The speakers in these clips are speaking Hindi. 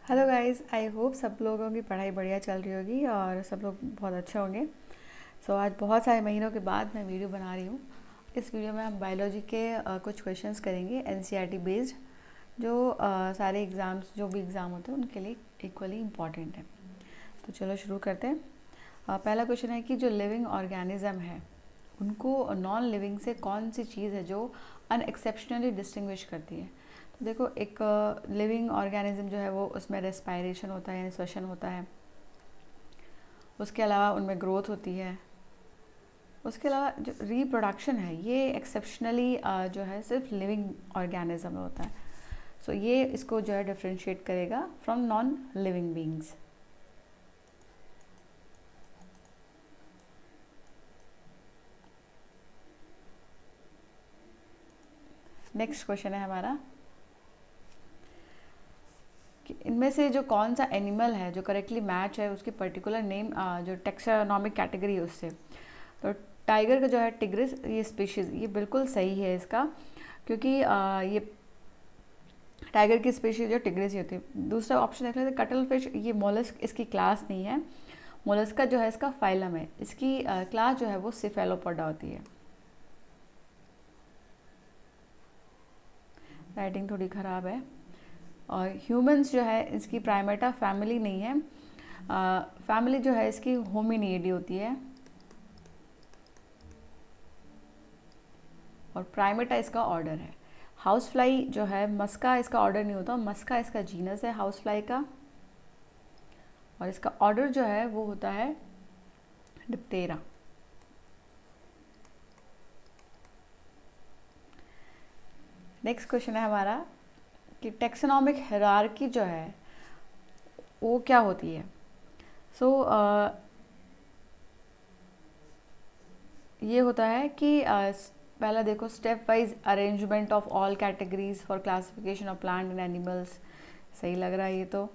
हेलो गाइस, आई होप सब लोगों की पढ़ाई बढ़िया चल रही होगी और सब लोग बहुत अच्छे होंगे। आज बहुत सारे महीनों के बाद मैं वीडियो बना रही हूँ। इस वीडियो में हम बायोलॉजी के कुछ क्वेश्चंस करेंगे एनसीईआरटी बेस्ड, जो सारे एग्ज़ाम्स जो भी एग्ज़ाम होते हैं उनके लिए इक्वली इम्पॉर्टेंट है। तो चलो शुरू करते हैं। पहला क्वेश्चन है कि जो लिविंग ऑर्गेनिज्म है उनको नॉन लिविंग से कौन सी चीज़ है जो अनएक्सेप्शनली डिस्टिंग्विश करती है। तो देखो, एक लिविंग ऑर्गेनिज्म जो है वो उसमें रेस्पायरेशन होता है यानी श्वसन होता है, उसके अलावा उनमें ग्रोथ होती है, उसके अलावा जो रिप्रोडक्शन है ये एक्सेप्शनली जो है सिर्फ लिविंग ऑर्गेनिज्म में होता है। ये इसको जो है डिफ्रेंशिएट करेगा from non living beings. Next question है हमारा कि इनमें से जो कौन सा एनिमल है जो करेक्टली मैच है उसकी पर्टिकुलर नेम जो टेक्सोनॉमिक कैटेगरी है उससे। तो टाइगर का जो है टिग्रिस, ये स्पीशीज़ ये बिल्कुल सही है इसका, क्योंकि ये टाइगर की स्पीशीज जो टिग्रिस ही होती है। दूसरा ऑप्शन देख लेते कटल फिश, ये मोलस्क इसकी क्लास नहीं है। मोलस्क का जो है इसका फाइलम है, इसकी क्लास जो है वो सिफेलोपोडा होती है। राइटिंग थोड़ी ख़राब है। और ह्यूमंस जो है इसकी प्राइमेटा फैमिली नहीं है, फैमिली जो है इसकी होमिनिडी होती है। और प्राइमेटा इसका ऑर्डर है। हाउस फ्लाई जो है मस्का इसका ऑर्डर नहीं होता, मस्का इसका जीनस है हाउस फ्लाई का, और इसका ऑर्डर जो है वो होता है डिप्टेरा। नेक्स्ट क्वेश्चन है हमारा कि टेक्सोनॉमिक हायरार्की जो है वो क्या होती है। ये होता है कि पहला देखो, step wise arrangement of all categories for classification of plant and animals, सही लग रहा है ये तो।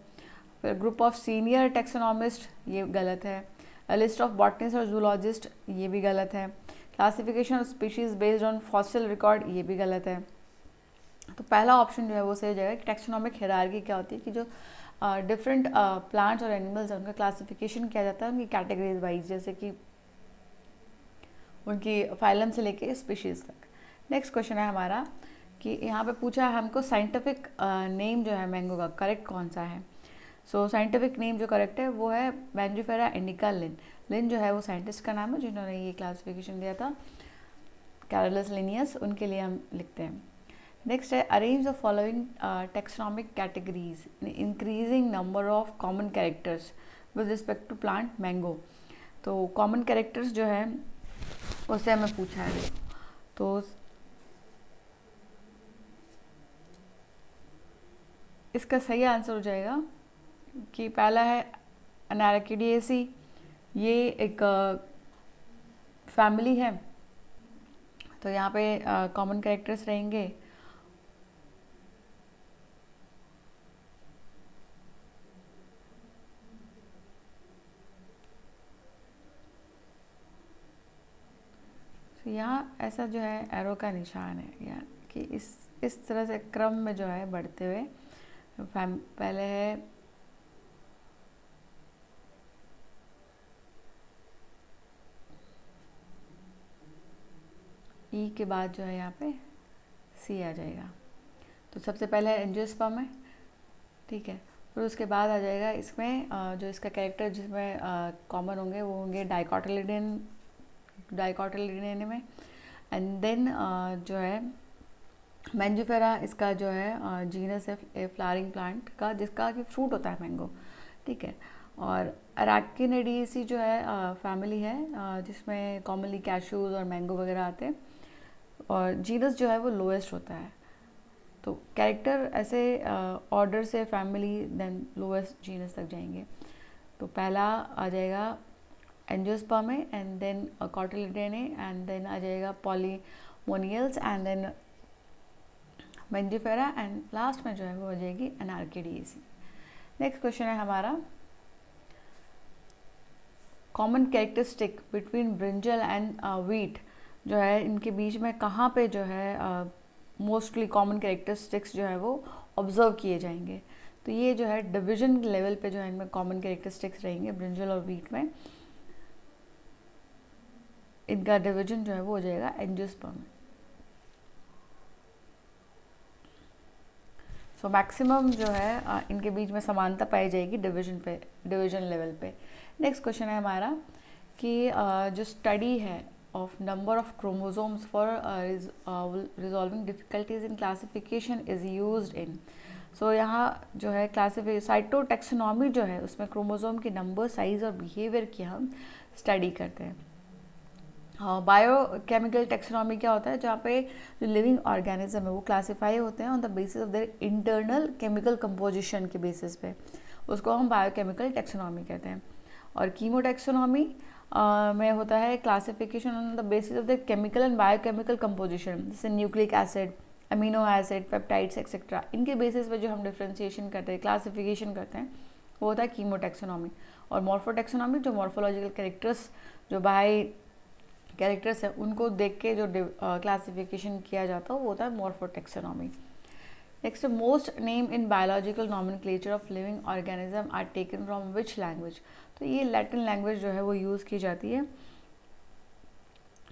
फिर ग्रुप ऑफ सीनियर टेक्सोनॉमिस्ट, ये गलत है। लिस्ट ऑफ बॉटनिस्ट और जूलॉजिस्ट, ये भी गलत है। Classification of species based on fossil record, ये भी गलत है। तो पहला ऑप्शन जो है वो सही हो जाएगा कि टेक्सोनॉमिक हायरार्की क्या होती है कि जो डिफरेंट प्लांट्स और एनिमल्स हैं उनका क्लासिफिकेशन किया जाता है उनकी कैटेगरीज वाइज, जैसे कि उनकी फाइलम से लेके स्पीशीज़ तक। नेक्स्ट क्वेश्चन है हमारा कि यहाँ पे पूछा है हमको साइंटिफिक नेम जो है मैंगो का करेक्ट कौन सा है। साइंटिफिक नेम जो करेक्ट है वो है मैंजिफेरा इंडिका लिन। लिन जो है वो साइंटिस्ट का नाम है जिन्होंने ये क्लासिफिकेशन दिया था, कैरोलस लिनियस, उनके लिए हम लिखते हैं। नेक्स्ट है arrange the following taxonomic categories increasing number of common characters with respect to plant mango. तो कॉमन कैरेक्टर्स जो है उससे हमें पूछा है। तो इसका सही आंसर हो जाएगा कि पहला है अनारकिडिएसी, ये एक फैमिली है। तो यहाँ पे कॉमन कैरेक्टर्स रहेंगे यहाँ ऐसा जो है एरो का निशान है, या कि इस तरह से क्रम में जो है बढ़ते हुए पहले है ई के बाद जो है यहाँ पे सी आ जाएगा। तो सबसे पहले है एंजियोस्पर्म है, ठीक है। फिर उसके बाद आ जाएगा इसमें जो इसका कैरेक्टर जिसमें कॉमन होंगे वो होंगे डाइकोटिलिडन में। एंड देन जो है मैंजिफेरा, इसका जो है जीनस है फ्लावरिंग प्लांट का जिसका कि फ्रूट होता है मैंगो, ठीक है। और अराकिनिडेसी जो है फैमिली है जिसमें कॉमनली कैशूज और मैंगो वगैरह आते हैं, और जीनस जो है वो लोएस्ट होता है। तो कैरेक्टर ऐसे ऑर्डर से फैमिली देन लोएस्ट जीनस तक जाएंगे। तो पहला आ जाएगा angiosperm and then cotyledonae and then आ जाएगा polemoniales and then mangifera and last में जो है वो हो जाएगी अनारकिडिएसी। नेक्स्ट क्वेश्चन है हमारा common characteristic between brinjal and wheat, जो है इनके बीच में कहाँ पे जो है मोस्टली कॉमन कैरेक्टरिस्टिक्स जो है वो ऑब्जर्व किए जाएंगे। तो ये जो है डिवीजन लेवल पे जो है इनमें कॉमन कैरेक्टरिस्टिक्स रहेंगे ब्रिंजल और वीट में। इनका डिवीजन जो है वो हो जाएगा एंजियोस्पर्म में। सो मैक्सिमम जो है इनके बीच में समानता पाई जाएगी डिवीजन लेवल पे। नेक्स्ट क्वेश्चन है हमारा कि जो स्टडी है of number of chromosomes for resolving difficulties in classification is used in. So यहाँ जो है साइटोटैक्सोनॉमी जो है उसमें क्रोमोसोम के नंबर, साइज और बिहेवियर की हम स्टडी करते हैं। बायोकेमिकल टेक्सोनॉमी क्या होता है, जहाँ पे जो लिविंग ऑर्गेनिज्म है वो क्लासीफाई होते हैं on the basis of their internal chemical composition के बेसिस पे, उसको हम बायोकेमिकल टेक्सोनॉमी कहते हैं। और कीमोटेक्सोनॉमी में होता है classification on the basis of their chemical and biochemical composition, जैसे nucleic acid, amino acid, peptides etcetera, इनके बेसिस पे जो हम डिफ्रेंशिएशन करते हैं, क्लासिफिकेशन करते हैं, वो होता है कीमोटेक्सोनॉमी। और मॉर्फोटेक्सोनॉमी जो मॉर्फोलॉजिकल कैरेक्टर्स, जो बाय कैरेक्टर्स है उनको देख के जो क्लासिफिकेशन किया जाता है वो होता है morphotaxonomy. Next, most name in biological nomenclature of living organism are taken from which language. तो ये लैटिन लैंग्वेज जो है वो यूज़ की जाती है।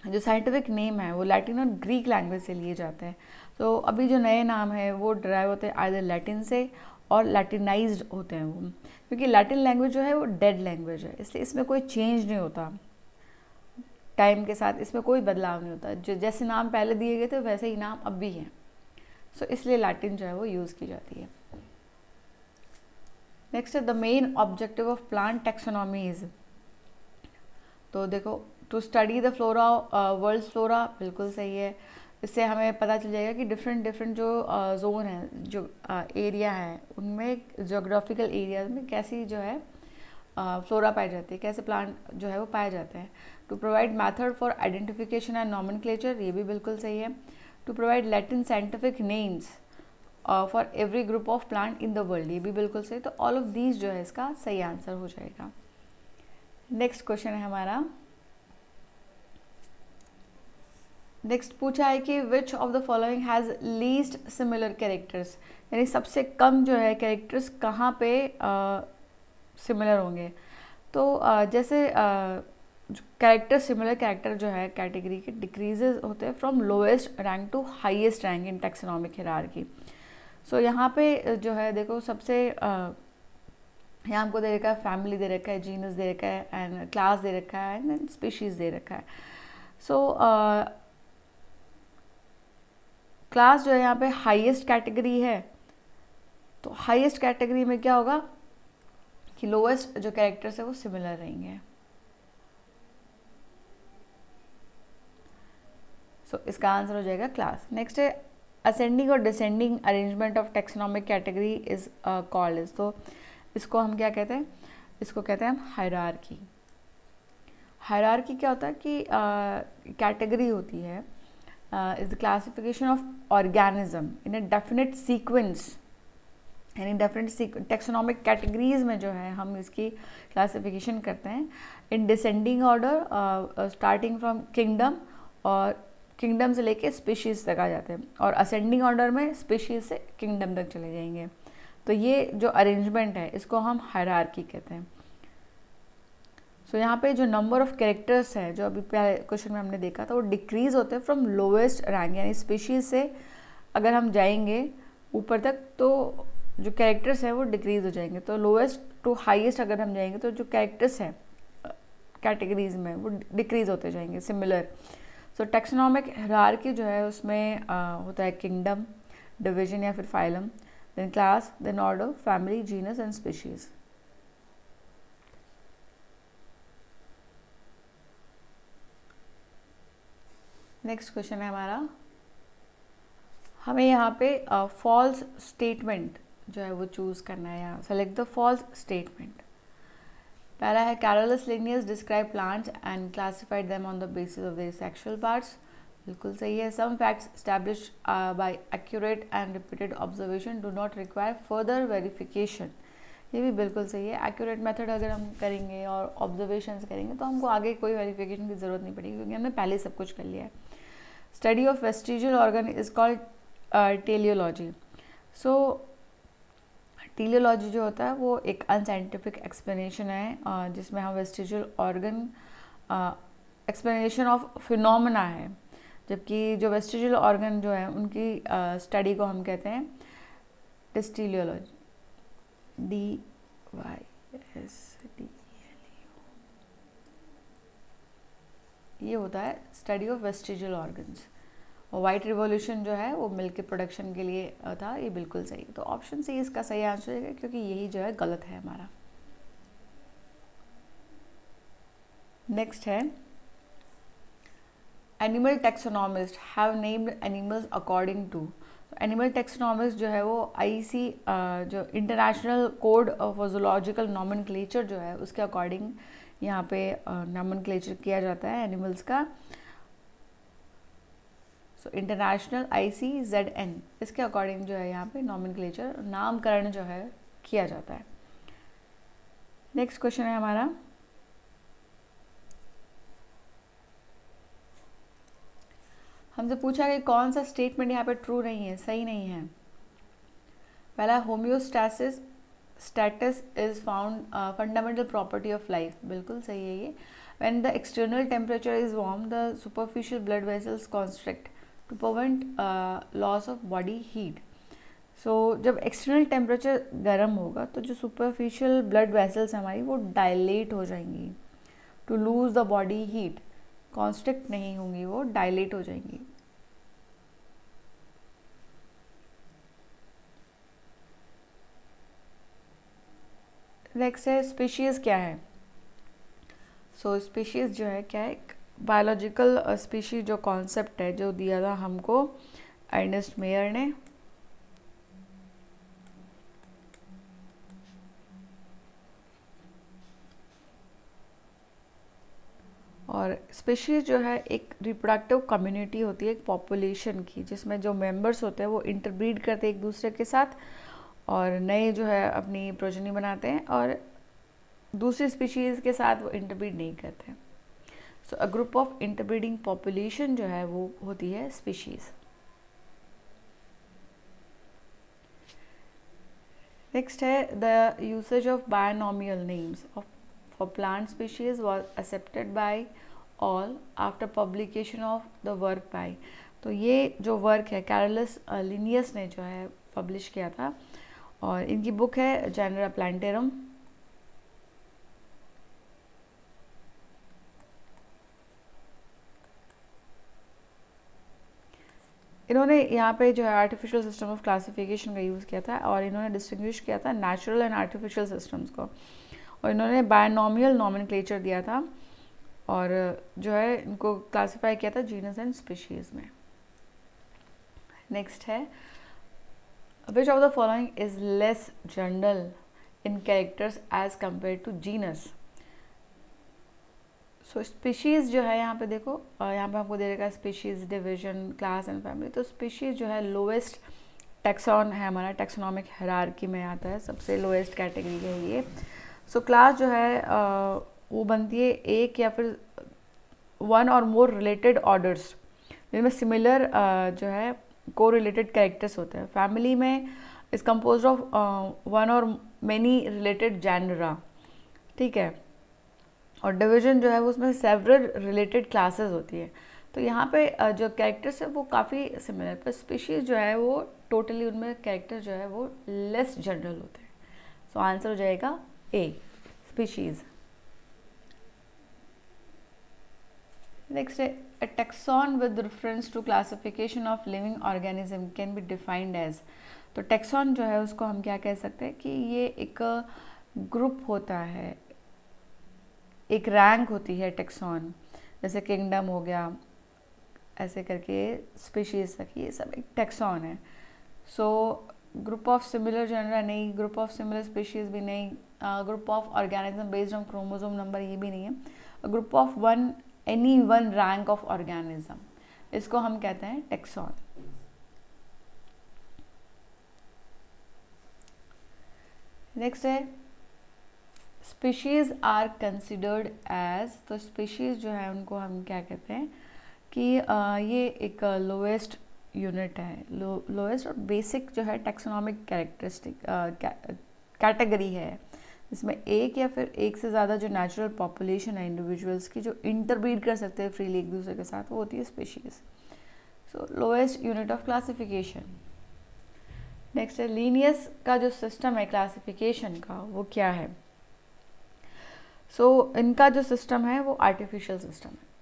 जो साइंटिफिक नेम है वो लैटिन और ग्रीक लैंग्वेज से लिए जाते हैं। तो अभी जो नए नाम है वो ड्राइव होते हैं आइदर लैटिन से और लैटिनाइज्ड होते हैं वो, क्योंकि लैटिन लैंग्वेज जो है वो डेड लैंग्वेज है, इसलिए इसमें कोई चेंज नहीं होता टाइम के साथ, इसमें कोई बदलाव नहीं होता। जो जैसे नाम पहले दिए गए थे वैसे ही नाम अब भी हैं। सो इसलिए लैटिन जो है वो यूज़ की जाती है। नेक्स्ट है the main objective of plant taxonomy is. तो देखो, to study the flora world flora, बिल्कुल सही है। इससे हमें पता चल जाएगा कि डिफरेंट जो जोन है, जो एरिया है, उनमें जोग्राफिकल एरियाज में कैसी जो है फ्लोरा पाई जाती है, कैसे प्लांट जो है वो पाए जाते हैं। To provide method for identification and nomenclature, ये भी बिल्कुल सही है। To provide Latin scientific names for every group of plant in the world, ये भी बिल्कुल सही। तो ऑल ऑफ दीज जो है इसका सही आंसर हो जाएगा। नेक्स्ट क्वेश्चन है हमारा, नेक्स्ट पूछा है कि विच of the following has least similar characters, यानी सबसे कम जो है कैरेक्टर्स कहाँ पे सिमिलर होंगे। तो जैसे कैरेक्टर, सिमिलर कैरेक्टर जो है कैटेगरी के डिक्रीजेज होते हैं from lowest rank to highest rank in taxonomic hierarchy. So यहाँ पे जो है देखो, सबसे यहाँ हमको दे रखा है फैमिली दे रखा है, जीनस दे रखा है, एंड क्लास दे रखा है, एंड स्पीशीज़ दे रखा है। सो क्लास जो है यहाँ पे हाईएस्ट कैटेगरी है, तो हाईएस्ट कैटेगरी में क्या होगा कि लोएस्ट जो कैरेक्टर्स है वो सिमिलर रहेंगे। सो इसका आंसर हो जाएगा क्लास। नेक्स्ट है असेंडिंग और descending arrangement of taxonomic category is called is. तो इसको हम क्या कहते हैं, इसको कहते हैं हम हायरार्की। हायरार्की क्या होता है कि कैटेगरी होती है is the classification of organism in a definite sequence, यानी डेफिनेट टैक्सोनॉमिक कैटेगरीज में जो है हम इसकी क्लासिफिकेशन करते हैं in descending order, starting from kingdom, और किंगडम से लेके स्पीशीज़ तक आ जाते हैं, और असेंडिंग ऑर्डर में स्पीशीज़ से किंगडम तक चले जाएंगे। तो ये जो अरेंजमेंट है इसको हम हायरार्की कहते हैं। सो यहाँ पे जो नंबर ऑफ कैरेक्टर्स है, जो अभी पहले क्वेश्चन में हमने देखा था, वो डिक्रीज होते हैं फ्रॉम लोएस्ट रैंक, यानी स्पीशीज़ से अगर हम जाएंगे ऊपर तक तो जो कैरेक्टर्स हैं वो डिक्रीज हो जाएंगे। तो लोएस्ट टू हाईएस्ट अगर हम जाएंगे तो जो कैरेक्टर्स हैं कैटेगरीज में वो डिक्रीज होते जाएंगे, सिमिलर। सो टैक्सोनॉमिक हायरार्की जो है उसमें होता है किंगडम, डिवीजन या फिर phylum, then class, then order, family, genus and species. Next question है हमारा, हमें यहाँ पे फॉल्स स्टेटमेंट जो है वो चूज़ करना है। यहाँ सेलेक्ट द फॉल्स स्टेटमेंट। पहला है Carolus Linnaeus describe plants and classified them on the basis of their sexual parts, बिल्कुल सही है। Some facts established by accurate and repeated observation do not require further verification, ये भी बिल्कुल सही है। एक्यूरेट मेथड अगर हम करेंगे और ऑब्जर्वेशंस करेंगे तो हमको आगे कोई वेरिफिकेशन की ज़रूरत नहीं पड़ेगी, क्योंकि हमने पहले सब कुछ कर लिया है। Study of vestigial organ is called teleology. So teleology जो होता है वो एक अनसाइंटिफिक एक्सप्लेनेशन है जिसमें हम vestigial organ explanation of phenomena है, जबकि जो वेस्टिजियल ऑर्गन जो है उनकी स्टडी को हम कहते हैं टेस्टिलियोलॉजी, DYST। ये होता है स्टडी ऑफ वेस्टिजियल ऑर्गन्स। और वाइट रिवॉल्यूशन जो है वो मिल्क के प्रोडक्शन के लिए था, ये बिल्कुल सही। तो ऑप्शन सी इसका सही आंसर है, क्योंकि यही जो है गलत है हमारा। नेक्स्ट है, animal taxonomist have named animals according to. Animal taxonomist जो है वो IC जो international code of zoological nomenclature जो है उसके अकॉर्डिंग यहाँ पे नॉमेनक्लेचर किया जाता है एनिमल्स का। सो इंटरनेशनल ICZN इसके अकॉर्डिंग जो है यहाँ पे नॉमेनक्लेचर नामकरण जो है किया जाता है। नेक्स्ट क्वेश्चन है हमारा, हमसे पूछा कि कौन सा स्टेटमेंट यहाँ पे ट्रू नहीं है, सही नहीं है। पहला, homeostasis status is found fundamental property of life, बिल्कुल सही है ये। When the external temperature is warm the superficial blood vessels constrict to prevent loss of body heat. So जब एक्सटर्नल टेम्परेचर गर्म होगा तो जो सुपरफिशियल ब्लड वेसल्स हमारी वो डायलेट हो जाएंगी to lose the body heat, constrict नहीं होंगी, वो डायलेट हो जाएंगी। नेक्स्ट है, स्पीशीज़ क्या है। सो स्पीशीज़ जो है क्या है, बायोलॉजिकल स्पीशीज जो कॉन्सेप्ट है जो दिया था हमको अर्नेस्ट मेयर ने। और स्पीशीज़ जो है एक रिप्रोडक्टिव कम्युनिटी होती है एक पॉपुलेशन की, जिसमें जो मेंबर्स होते हैं वो इंटरब्रीड करते हैं एक दूसरे के साथ और नए जो है अपनी प्रोजनी बनाते हैं, और दूसरी स्पीशीज़ के साथ वो इंटरब्रीड नहीं करते हैं। So a group of interbreeding population जो है वो होती है स्पीशीज़। नेक्स्ट है, the usage of binomial names for plant species was accepted by all after publication of the work by. तो ये जो वर्क है कैरोलस लिनियस ने जो है पब्लिश किया था, और इनकी बुक है जेनरा प्लांटेरम। इन्होंने यहाँ पे जो है आर्टिफिशियल सिस्टम ऑफ क्लासिफिकेशन का यूज़ किया था, और इन्होंने डिस्टिंग्विश किया था नेचुरल एंड आर्टिफिशियल सिस्टम्स को, और इन्होंने बायनॉमियल नॉमेनक्लेचर दिया था, और जो है इनको क्लासिफाई किया था जीनस एंड स्पीशीज़ में। नेक्स्ट है, which of the following is less general in characters as compared to genus. So species जो है यहाँ पे देखो, यहाँ पे आपको दे देगा species, division, class and family. तो स्पीशीज़ जो है लोएस्ट टैक्सॉन है हमारा, टैक्सोनॉमिक हायरार्की में आता है, सबसे लोएस्ट कैटेगरी है ये। सो क्लास जो है वो बनती है एक या फिर वन और मोर रिलेटेड ऑर्डर्स जिनमें सिमिलर जो है को रिलेटेड कैरेक्टर्स होते हैं। फैमिली में इज कम्पोज ऑफ वन और मेनी रिलेटेड जैनरा, ठीक है। और डिवीजन जो है वो उसमें सेवरल रिलेटेड क्लासेस होती है। तो यहाँ पे जो कैरेक्टर्स है वो काफ़ी सिमिलर, पर स्पीशीज़ जो है वो टोटली उनमें कैरेक्टर जो है वो लेस जनरल होते हैं। सो आंसर हो जाएगा ए, स्पीशीज़। नेक्स्ट है, a taxon with reference to classification of living organism can be defined as। तो टैक्सॉन जो है उसको हम क्या कह सकते हैं कि ये एक ग्रुप होता है, एक रैंक होती है टैक्सॉन, जैसे किंगडम हो गया, ऐसे करके स्पीशीज़ तक, ये सब एक टैक्सॉन है। So group of similar genre नहीं, ग्रुप ऑफ सिमिलर स्पीशीज़ भी नहीं, group of organism based on chromosome number ये भी नहीं है, group of one any one rank of organism, इसको हम कहते हैं टैक्सॉन। नेक्स्ट है, स्पीशीज़ आर कंसिडर्ड एज। तो स्पीशीज़ जो है उनको हम क्या कहते हैं कि ये एक लोएस्ट यूनिट है, लोएस्ट और बेसिक जो है टैक्सोनॉमिक कैरेक्टरिस्टिक कैटेगरी है, इसमें एक या फिर एक से ज़्यादा जो नेचुरल पॉपुलेशन है इंडिविजुअल्स की जो इंटरब्रीड कर सकते हैं फ्रीली एक दूसरे के साथ, वो होती है species. So lowest unit of classification. Next है लीनियस का जो सिस्टम है क्लासिफिकेशन का वो क्या है। सो इनका जो सिस्टम है वो आर्टिफिशियल सिस्टम है।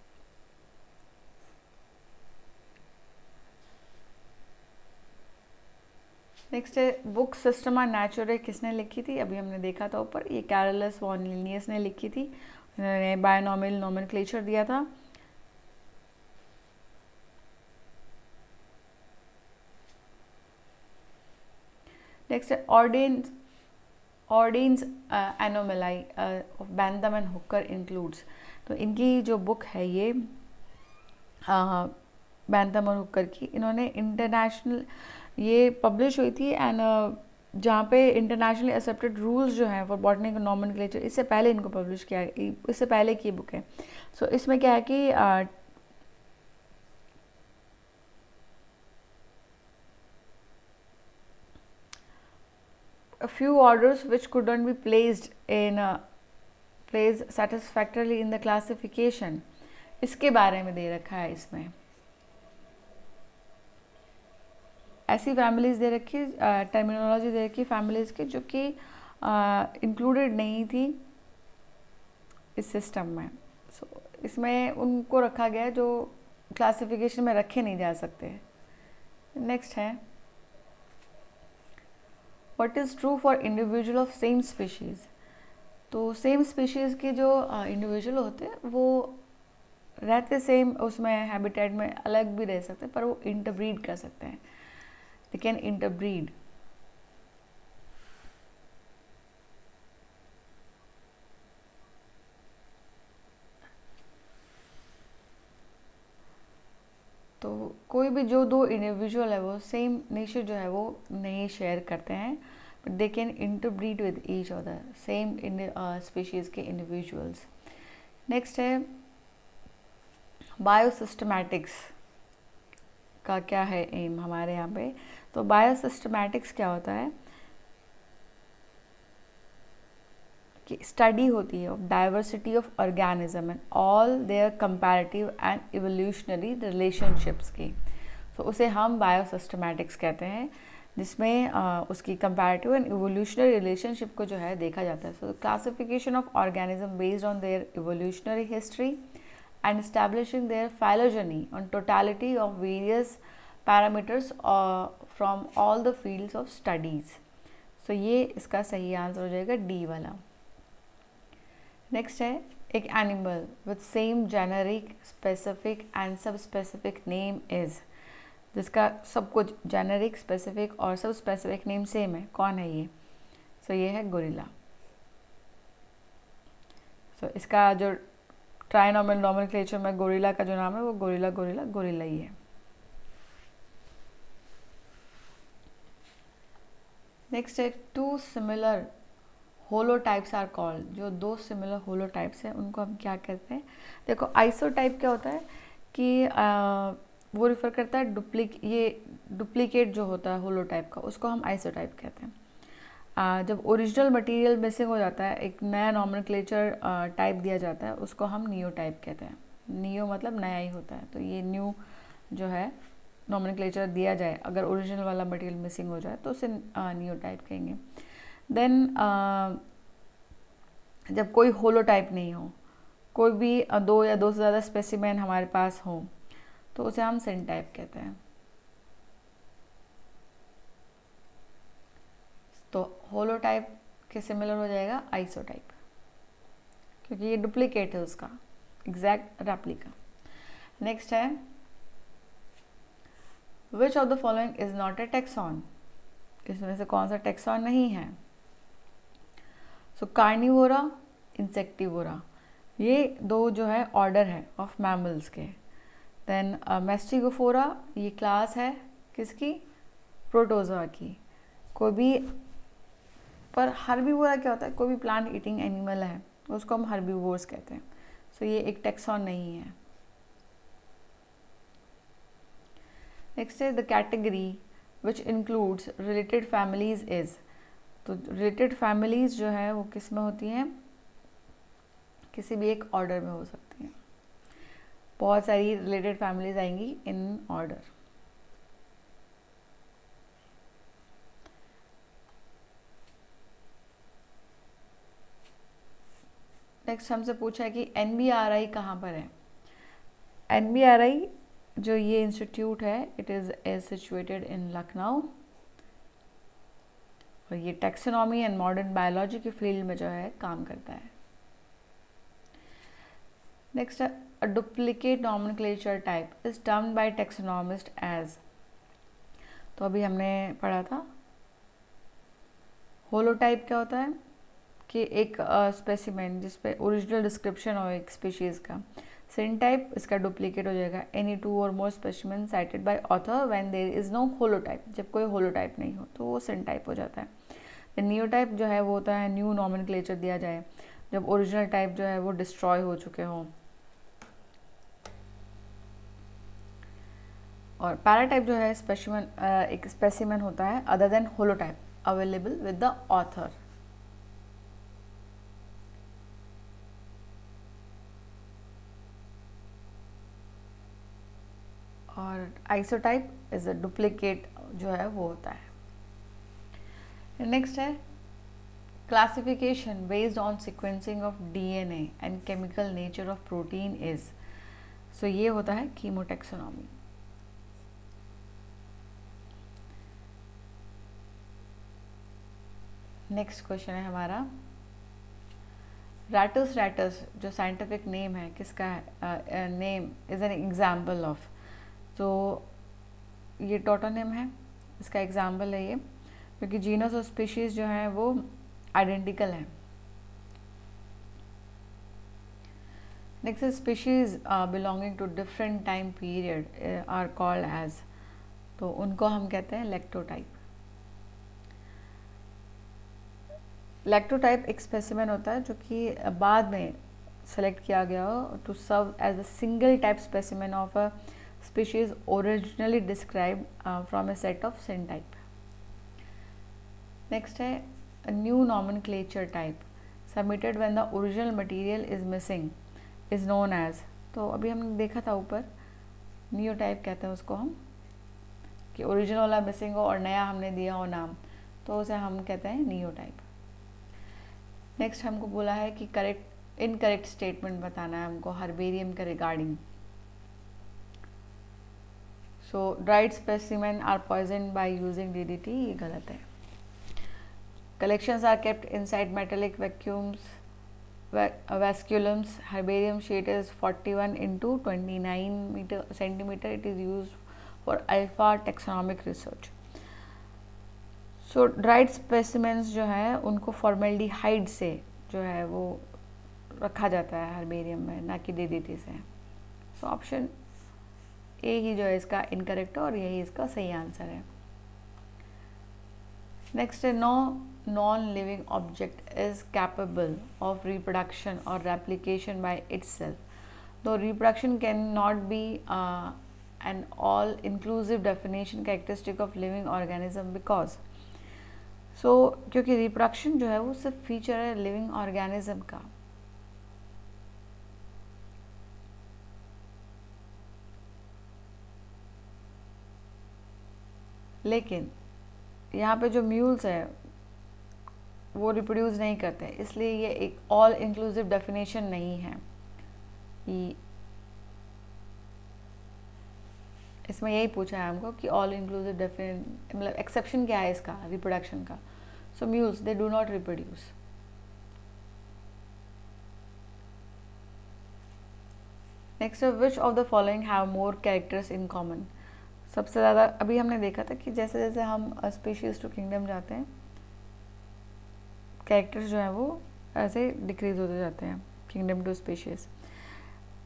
नेक्स्ट है बुक सिस्टमा नेचुरे किसने लिखी थी, अभी हमने देखा था ऊपर, ये कैरोलस वॉन लिनियस ने लिखी थी। उन्होंने बायोनॉमियल नोमेनक्लेचर दिया था। नेक्स्ट है ordines anomalae of Bentham and Hooker includes. तो इनकी जो बुक है ये बैंथम और हुकर की, इन्होंने इंटरनेशनल ये पब्लिश हुई थी एंड जहाँ पे इंटरनेशनली एक्सेप्टेड रूल्स जो हैं फॉर बॉटनी का नोमेनक्लेचर, इससे पहले इनको पब्लिश किया, इससे पहले की बुक है। सो इसमें क्या है कि a few orders which couldn't be placed satisfactorily in the classification, इसके बारे में दे रखा है। इसमें ऐसी फैमिलीज दे रखी, टर्मिनोलॉजी दे रखी फैमिलीज की जो कि इंक्लूडेड नहीं थी इस सिस्टम में। सो इसमें उनको रखा गया जो क्लासिफिकेशन में रखे नहीं जा सकते। नेक्स्ट है what is true for individual of same species. तो सेम स्पीशीज़ के जो इंडिविजुअल होते हैं वो रहते सेम उसमें हैबिटेट में, अलग भी रह सकते हैं पर वो इंटरब्रीड कर सकते हैं, दे कैन इंटरब्रीड। तो कोई भी जो दो इंडिविजुअल है वो सेम नेचर जो है वो नहीं शेयर करते हैं, but they can interbreed with each other, same species के इंडिविजुअल्स। नेक्स्ट है बायोसिस्टमैटिक्स का क्या है एम हमारे यहाँ पे। तो बायोसिस्टमैटिक्स क्या होता है कि स्टडी होती है of diversity of organism and all their comparative and evolutionary relationships की। तो उसे हम बायोसिस्टमैटिक्स कहते हैं, जिसमें उसकी कंपैरेटिव एंड इवोल्यूशनरी रिलेशनशिप को जो है देखा जाता है। So classification of organism based on their evolutionary history and establishing their phylogeny on totality of various parameters from all the fields of studies. So ये इसका सही आंसर हो जाएगा डी वाला। नेक्स्ट है एक animal with same generic specific and सब स्पेसिफिक नेम इज, जिसका सब कुछ जेनेरिक स्पेसिफिक और सब स्पेसिफिक नेम सेम है, कौन है ये। सो ये है गोरिल्ला। सो इसका जो ट्राइनोमियल नोमेनक्लेचर में गोरिल्ला का जो नाम है वो गोरिल्ला गोरिल्ला गोरिल्ला ही है। नेक्स्ट है टू सिमिलर होलोटाइप्स आर कॉल्ड। जो दो सिमिलर होलोटाइप्स हैं उनको हम क्या कहते हैं। देखो आइसोटाइप क्या होता है कि वो रिफ़र करता है डुप्लीकेट जो होता है होलोटाइप का, उसको हम आइसोटाइप कहते हैं। जब ओरिजिनल मटेरियल मिसिंग हो जाता है, एक नया नॉमेनक्लेचर टाइप दिया जाता है, उसको हम नियोटाइप कहते हैं। नियो मतलब नया ही होता है, तो ये न्यू जो है नॉमेनक्लेचर दिया जाए अगर ओरिजिनल वाला मटेरियल मिसिंग हो जाए तो उसे नियोटाइप कहेंगे। देन जब कोई होलोटाइप नहीं हो, कोई भी दो या दो से ज़्यादा स्पेसिमेन हमारे पास हो, तो उसे हम सिनटाइप कहते हैं। तो होलोटाइप के सिमिलर हो जाएगा आइसोटाइप, क्योंकि ये डुप्लीकेट है उसका एग्जैक्ट रेप्लिका। नेक्स्ट है which of the following is not a tax on. इसमें से कौन सा टेक्सॉन नहीं है। सो कार्निवोरा, इंसेक्टिवोरा, ये दो जो है ऑर्डर है ऑफ मैमल्स के। देन मेस्टिगोफोरा, ये क्लास है किसकी, प्रोटोजोआ की। कोई भी पर हर्बीवोरा क्या होता है, कोई भी प्लांट ईटिंग एनिमल है उसको हम हर्बीवोर्स कहते हैं। सो ये एक टेक्सॉन नहीं है। नेक्स्ट है the category which includes related families is. तो रिलेटेड फैमिलीज जो है वो किस में होती हैं, किसी भी एक ऑर्डर में हो सकती हैं। बहुत सारी रिलेटेड फैमिलीज आएंगी इन ऑर्डर। नेक्स्ट हमसे पूछा है कि NBRI कहाँ पर है। NBRI जो ये इंस्टीट्यूट है it is situated in Lucknow, और ये टैक्सोनॉमी एंड मॉडर्न बायोलॉजी की फील्ड में जो है काम करता है। Next a duplicate nomenclature type is termed by taxonomist as. तो अभी हमने पढ़ा था होलोटाइप क्या होता है कि एक स्पेसिमेन जिसपे ओरिजिनल डिस्क्रिप्शन हो एक स्पीशीज़ का। सिनटाइप इसका डुप्लीकेट हो जाएगा any two or more specimen cited by author when there is no holotype. जब कोई होलोटाइप नहीं हो तो वो सिनटाइप हो जाता है। नियोटाइप जो है वो होता है न्यू नॉमेनक्लेचर दिया जाए जब ओरिजिनल टाइप जो है वो डिस्ट्रॉय हो चुके हों। और पैराटाइप जो है स्पेसिमेन एक स्पेसिमेन होता है other than holotype available with the author. और आइसोटाइप इज अ डुप्लीकेट जो है वो होता है। नेक्स्ट है classification based on sequencing of DNA and chemical nature of protein is. So ये होता है कीमोटैक्सोनॉमी। नेक्स्ट क्वेश्चन है हमारा राटस रैटस जो साइंटिफिक नेम है किसका है, name is an example of. तो ये टोटोनिम है, इसका एग्जाम्पल है ये, क्योंकि जीनस और स्पीशीज़ जो हैं वो आइडेंटिकल हैं। Next species belonging to different time period are called as. तो उनको हम कहते हैं लैक्टोटाइप। लैक्टोटाइप एक स्पेसिमेन होता है जो कि बाद में सेलेक्ट किया गया हो to serve as a single type specimen of a species originally described from a set of syntype. Next है a new nomenclature type submitted when the original material is missing is known as। तो अभी हमने देखा था ऊपर न्यू टाइप कहते हैं उसको हम, कि ओरिजिनल वाला मिसिंग हो और नया हमने दिया हो नाम तो उसे हम कहते हैं न्यू टाइप। नेक्स्ट हमको बोला है कि करेक्ट इनकरेक्ट स्टेटमेंट बताना है हमको हर्बेरियम के regarding. So dried specimen are poison by using DDT, ये गलत है। Collections are kept inside metallic vacuums vasculums. Herbarium sheet is 41 into 29 centimeter. It is used for alpha taxonomic research. So dried specimens जो है उनको फॉर्मेल्डिहाइड से जो है वो रखा जाता है हर्बेरियम में, ना कि DDT से। सो ऑप्शन ए ही जो है इसका इनकरेक्ट है और यही इसका सही आंसर है। नेक्स्ट है no non living object is capable of reproduction और replication by itself. Though reproduction can not be an all inclusive definition characteristic of living organism because. So क्योंकि रिप्रोडक्शन जो है वो सिर्फ फीचर है लिविंग ऑर्गेनिज्म का। लेकिन यहाँ पे जो म्यूल्स है वो रिप्रोड्यूस नहीं करते, इसलिए ये एक ऑल इंक्लूसिव डेफिनेशन नहीं है। इसमें यही पूछा है हमको कि ऑल इंक्लूसिव डेफिनेशन मतलब एक्सेप्शन क्या है इसका रिप्रोडक्शन का। So mules they do not reproduce. Next which of the following have more characters in common. सबसे ज़्यादा अभी हमने देखा था कि जैसे जैसे हम स्पीशीज टू किंगडम जाते हैं कैरेक्टर्स जो हैं वो ऐसे डिक्रीज होते जाते हैं किंगडम टू स्पीशीज।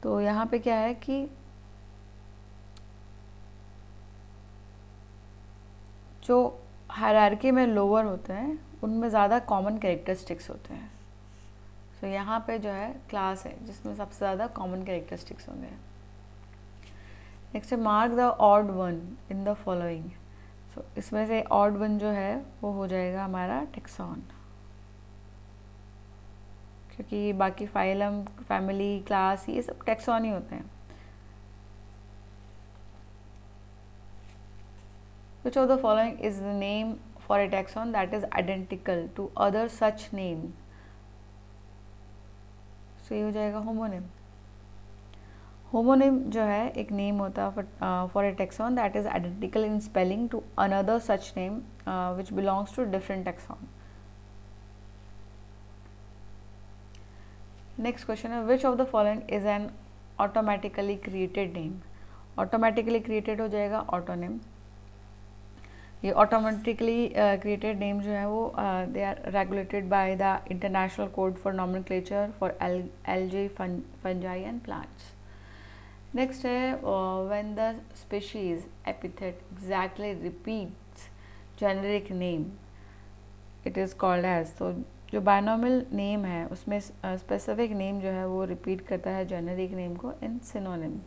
तो यहाँ पे क्या है कि जो हायरार्की में लोअर होते हैं उनमें ज़्यादा कॉमन कैरेक्टरिस्टिक्स होते हैं। सो यहाँ पे जो है क्लास है जिसमें सबसे ज़्यादा कॉमन कैरेक्टरिस्टिक्स होंगे। नेक्स्ट है mark the odd one in the following. So इसमें से ऑड वन जो है वो हो जाएगा हमारा टैक्सॉन, क्योंकि बाकी फाइलम, फैमिली, क्लास ये सब टैक्सॉन ही होते हैं। Which of the following is the name for a taxon that is identical to other such name? So ये हो जाएगा होमोनिम। होमोनिम जो है एक नेम होता है for a taxon that is identical in spelling to another such name which belongs to different taxon. Next question है which of the following is an automatically created name. Automatically created हो जाएगा ऑटोनिम। ये ऑटोमेटिकली क्रिएटेड नेम जो है वो they are regulated by the international code for nomenclature for algae, fungi and plants. Next है when the species epithet exactly repeats generic name it is called as. तो जो बायनॉमियल नेम है उसमें स्पेसिफिक नेम जो है वो रिपीट करता है जेनेरिक नेम को इन सिनोनिम।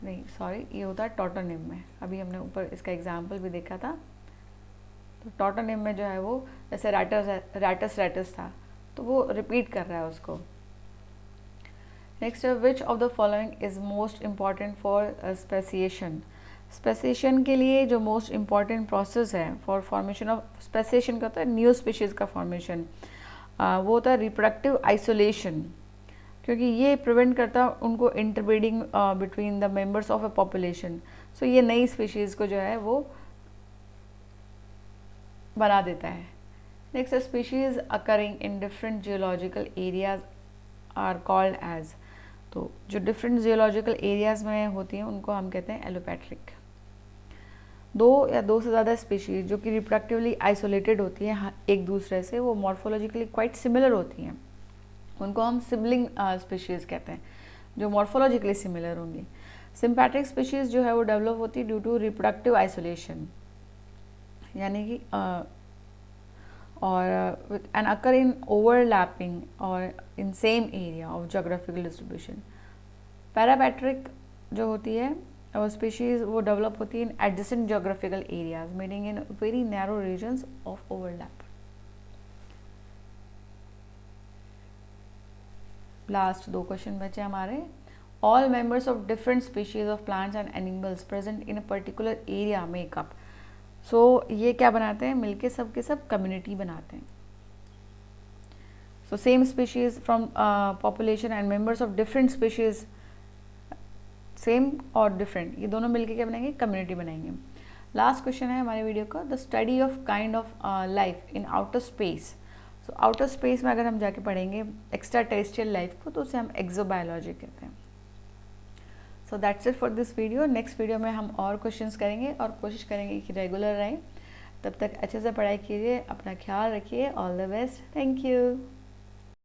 नहीं सॉरी, ये होता है टॉटोनिम में। अभी हमने ऊपर इसका एग्जाम्पल भी देखा था। तो टॉटोनिम में जो है वो जैसे रैटस था तो वो रिपीट कर रहा है उसको। Next which of the following is most important for speciation. Speciation के लिए जो मोस्ट इम्पॉर्टेंट प्रोसेस है फॉर फॉर्मेशन ऑफ स्पेसिएशन का होता है न्यू स्पीशीज़ का फॉर्मेशन, वो होता है रिप्रोडक्टिव आइसोलेशन, क्योंकि ये प्रिवेंट करता उनको interbreeding between the members of a population. So ये नई स्पीशीज़ को जो है वो बना देता है। Next species occurring in different geological areas are called as. तो जो डिफरेंट जियोलॉजिकल एरियाज में होती हैं उनको हम कहते हैं एलोपैट्रिक। दो या दो से ज़्यादा स्पीशीज़ जो कि रिप्रोडक्टिवली आइसोलेटेड होती हैं एक दूसरे से, वो मॉर्फोलॉजिकली क्वाइट सिमिलर होती हैं, उनको हम सिबलिंग स्पीशीज़ कहते हैं जो मॉर्फोलॉजिकली सिमिलर होंगी। सिम्पैट्रिक स्पीशीज़ जो है वो डेवलप होती है ड्यू टू रिप्रोडक्टिव आइसोलेशन, यानी कि और and occur in overlapping or in same area of geographical distribution. Parapatric जो होती है वो स्पीशीज़ वो डेवलप होती है in adjacent geographical areas meaning in very narrow regions of overlap. Last दो क्वेश्चन बचे हमारे। All members of different species of plants and animals present in a particular area make up. सो ये क्या बनाते हैं, मिलके सब के सब कम्युनिटी बनाते हैं। So same species from population and members of different species, same और डिफरेंट, ये दोनों मिलके क्या बनाएंगे, कम्युनिटी बनाएंगे। लास्ट क्वेश्चन है हमारे वीडियो का, the study of kind of life in outer space. So outer space में अगर हम जाके पढ़ेंगे एक्स्ट्रा टेरेस्ट्रियल लाइफ को तो उसे हम एक्सोबायोलॉजी कहते हैं। So that's it for this video. Next video में हम और क्वेश्चंस करेंगे और कोशिश करेंगे कि रेगुलर रहें। तब तक अच्छे से पढ़ाई कीजिए, अपना ख्याल रखिए। All the best, thank you.